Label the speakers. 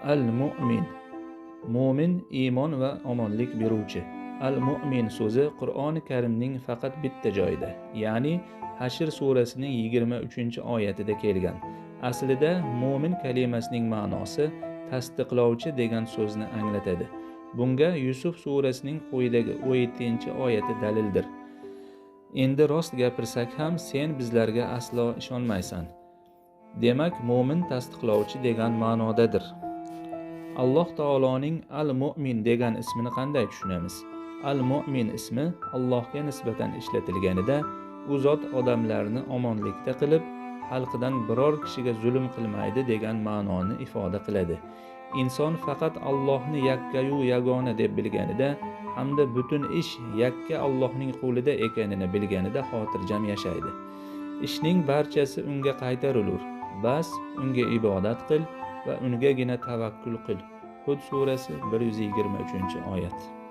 Speaker 1: Al-Mu'min. Mo'min iymon va omonlik beruvchi. Al-Mu'min so'zi Qur'oni Karimning faqat bitta joyida, ya'ni Hashr surasining 23-oyatida kelgan. Aslida mo'min kalimasining ma'nosi tasdiqlovchi degan so'zni anglatadi. Bunga Yusuf surasining quyidagi 17-oyati dalildir. Endi rost gapirsak ham sen bizlarga aslo ishonmaysan. Demak, mo'min tasdiqlovchi degan ma'nodadir. Alloh taoloning Al-Mu'min degan ismini qanday tushunamiz? Al-Mu'min ismi Allohga nisbatan ishlatilganida u zot odamlarni omonlikda qilib, xalqidan biror kishiga zulm qilmaydi degan ma'noni ifoda qiladi. Inson faqat Allohni yakkayu yagona deb bilganida hamda butun ish yakka Allohning qo'lida ekanini bilganida xotirjam yashaydi. Ishning barchasi unga qaytarilur. Bas unga ibodat qil va ungagina tavakkul qil. Hud surasi 123-oyat.